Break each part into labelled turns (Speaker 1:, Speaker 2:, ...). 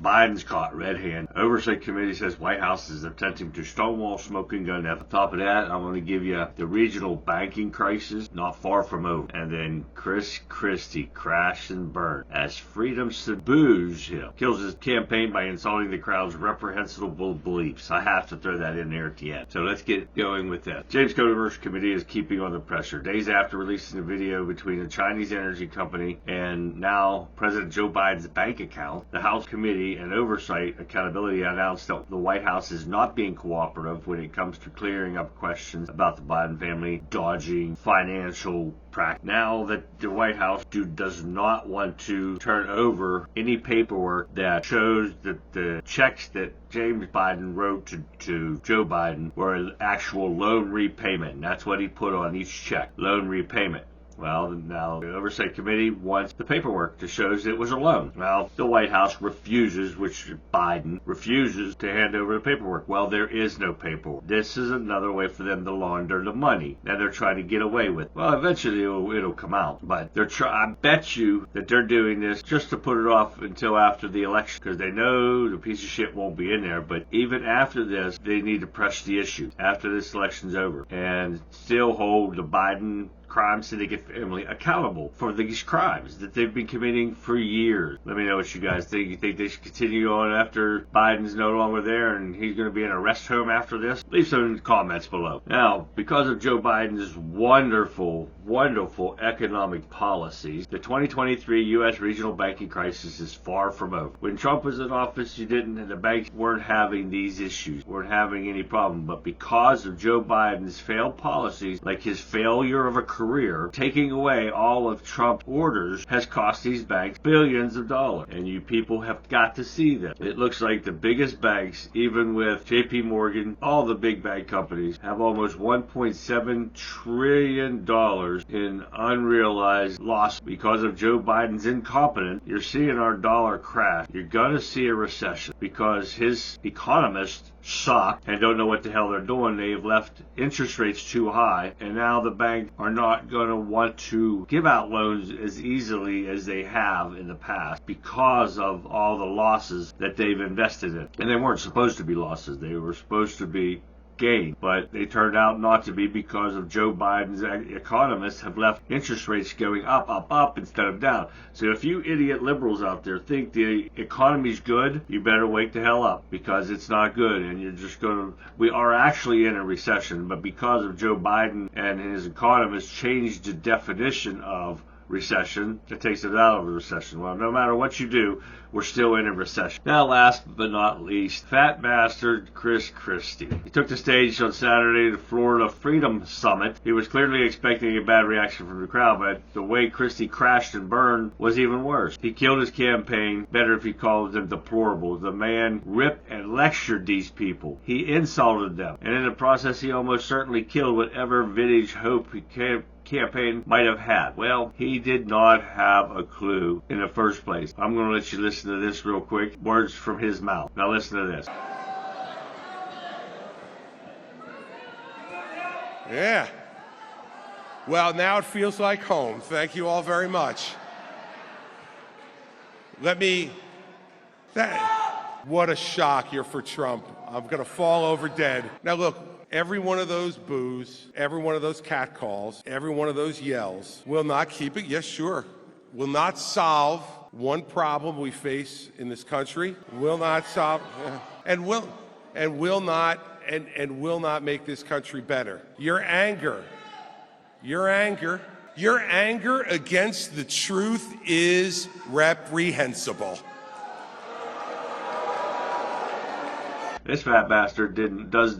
Speaker 1: Biden's caught red-handed. Oversight Committee says White House is attempting to stonewall smoking gun. At the top of that, I'm going to give you the regional banking crisis not far from over. And then Chris Christie crashed and burned as freedom subdues him. Kills his campaign by insulting the crowd's reprehensible beliefs. I have to throw that in there at the end. So let's get going with that. James Comerford Committee is keeping on the pressure. Days after releasing a video between a Chinese energy company and now President Joe Biden's bank account, the House Committee and Oversight Accountability announced that the White House is not being cooperative when it comes to clearing up questions about the Biden family dodging financial practice. Now that the White House does not want to turn over any paperwork that shows that the checks that James Biden wrote to Joe Biden were an actual loan repayment. And that's what he put on each check, loan repayment. Well, now the Oversight Committee wants the paperwork that shows it was a loan. Well, the White House refuses, which Biden refuses to hand over the paperwork. Well, there is no paperwork. This is another way for them to launder the money that they're trying to get away with. Well, eventually it'll come out, but I bet you that they're doing this just to put it off until after the election because they know the piece of shit won't be in there. But even after this, they need to press the issue after this election's over and still hold the Biden crime syndicate family accountable for these crimes that they've been committing for years. Let me know what you guys think. You think they should continue on after Biden's no longer there and he's going to be in a rest home after this? Leave some comments below. Now, because of Joe Biden's wonderful economic policies, the 2023 U.S. regional banking crisis is far from over. When Trump was in office, the banks weren't having these issues, weren't having any problem. But because of Joe Biden's failed policies, like his failure of a career, taking away all of Trump's orders has cost these banks billions of dollars. And you people have got to see that. It looks like the biggest banks, even with JP Morgan, all the big bank companies, have almost $1.7 trillion in unrealized loss because of Joe Biden's incompetence. You're seeing our dollar crash. You're going to see a recession because his economists suck and don't know what the hell they're doing. They've left interest rates too high, and now the banks are not going to want to give out loans as easily as they have in the past because of all the losses that they've invested in. And they weren't supposed to be losses. They were supposed to be gain, but they turned out not to be because of Joe Biden's economists have left interest rates going up instead of down. So if you idiot liberals out there think the economy's good, you better wake the hell up because it's not good and you're just we are actually in a recession, but because of Joe Biden and his economists changed the definition of recession, it takes it out of a recession. Well, no matter what you do, we're still in a recession. Now, last but not least, fat bastard Chris Christie. He took the stage on Saturday at the Florida Freedom Summit. He was clearly expecting a bad reaction from the crowd, but the way Christie crashed and burned was even worse. He killed his campaign. Better if he called them deplorable. The man ripped and lectured these people. He insulted them, and in the process, he almost certainly killed whatever vintage hope he campaign might have had. Well, he did not have a clue in the first place. I'm going to let you listen to this real quick. Words from his mouth. Now listen to this.
Speaker 2: Yeah. Well, now it feels like home. Thank you all very much. What a shock. You're for Trump. I'm going to fall over dead. Now look, every one of those boos, every one of those catcalls, every one of those yells will not keep it. Yes, sure. Will not solve one problem we face in this country. Will not solve, and will not make this country better. Your anger against the truth is reprehensible.
Speaker 1: This fat bastard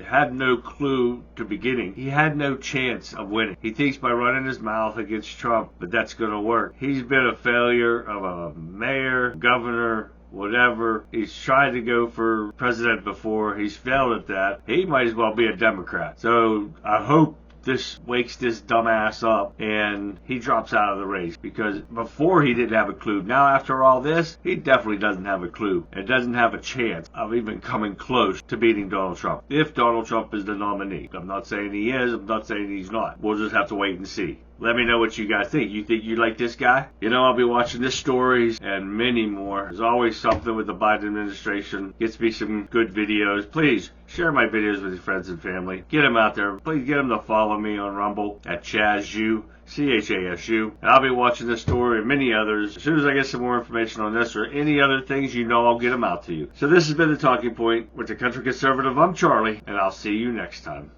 Speaker 1: had no clue to beginning. He had no chance of winning. He thinks by running his mouth against Trump that that's going to work. He's been a failure of a mayor, governor, whatever. He's tried to go for president before. He's failed at that. He might as well be a Democrat. So I hope this wakes this dumbass up and he drops out of the race, because before he didn't have a clue. Now after all this, he definitely doesn't have a clue and doesn't have a chance of even coming close to beating Donald Trump if Donald Trump is the nominee. I'm not saying he is, I'm not saying he's not. We'll just have to wait and see. Let me know what you guys think. You think you like this guy? You know, I'll be watching this stories and many more. There's always something with the Biden administration. Gets me some good videos. Please share my videos with your friends and family. Get them out there. Please get them to follow me on Rumble at ChazU. CHASU. And I'll be watching this story and many others. As soon as I get some more information on this or any other things, you know I'll get them out to you. So this has been The Talking Point with the Country Conservative. I'm Charlie, and I'll see you next time.